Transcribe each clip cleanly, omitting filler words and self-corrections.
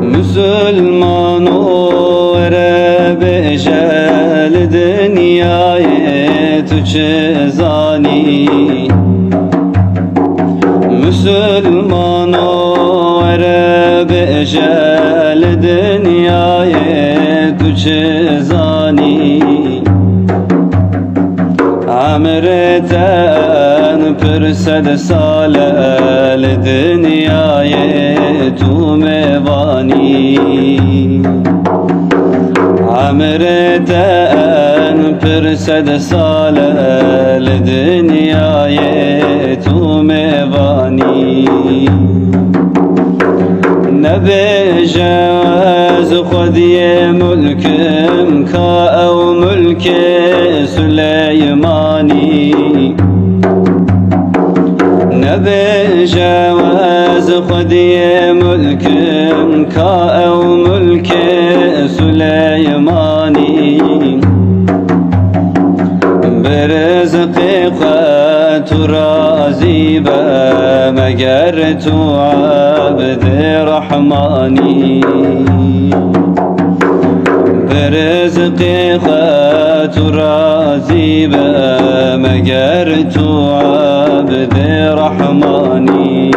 مسلمان وره بجل دنیای تو چه زانی مسلمان وره بجل دنیای تو چه زانی عمرتن پر صد ساله لدنیای تو میوانی عمرتن پر صد ساله لدنیای تو میوانی نبیجه از خودی ملکم که او ملک سلیمانی نبیجه از خودی ملکم که او ملک سلیمانی برزق خط راضی به مگر تو عبد رحمانی برزق خط راضی به مگر تو عبد رحمانی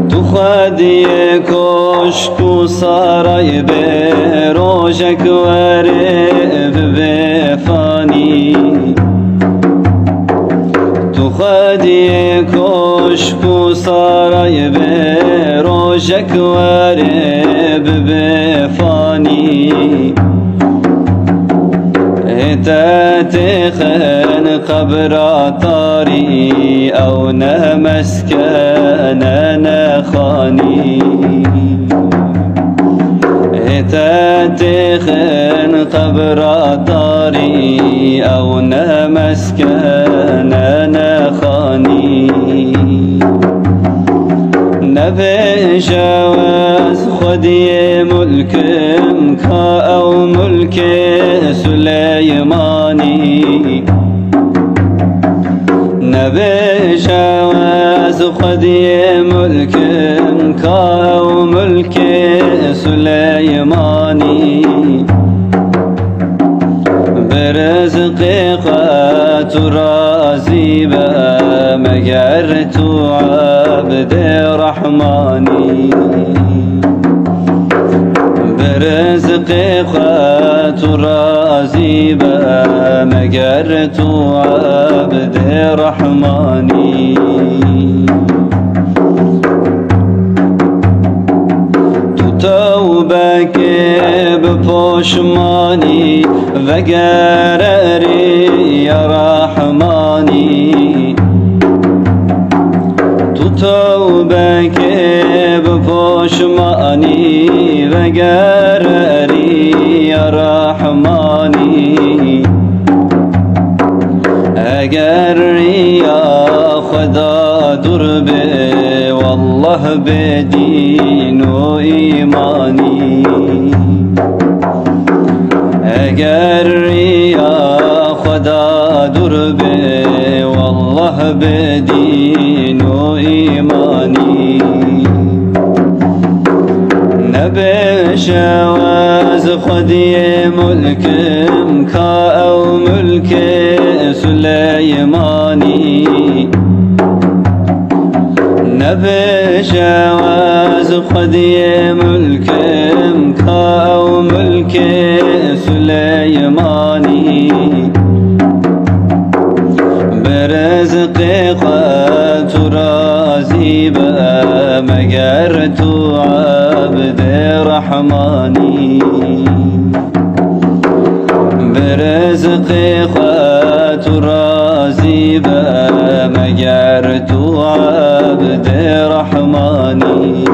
تو خدی کشک و سرای به روشک وره بفانی تو خدی کشک و سرای به روشک وره بفانی تتخن قبر طاري أو نمسكن نخاني تتخن قبر طاري أو نمسكن نخاني نبي جواز خدي ملكم كا أو ملك سليماني نبي جواز خدي ملكم كا أو ملك سليماني برزق قات رازي مجرت عبد رحماني برزق قات رازي مجرت عبد رحماني توبك بپشمانی و گرری یا رحمانی تو توبك بپشمانی و گرری یا رحمانی اگر یا خدا دور به والله بدین و ایمانی اگر یا خدا دور به والله بدین و ایمانی نبشه از خودی ملکم که او ملک سلیمانی نبشه از خودی ملکم که او ملک سلیمانی برزق خط رازی مگر تو عبد رحمانی برزق خط رازی مگر تو عبد رحمانی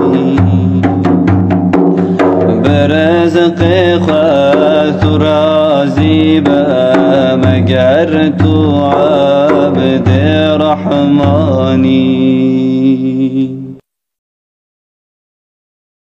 برزق خط رازی مگر تو عبد رحمانی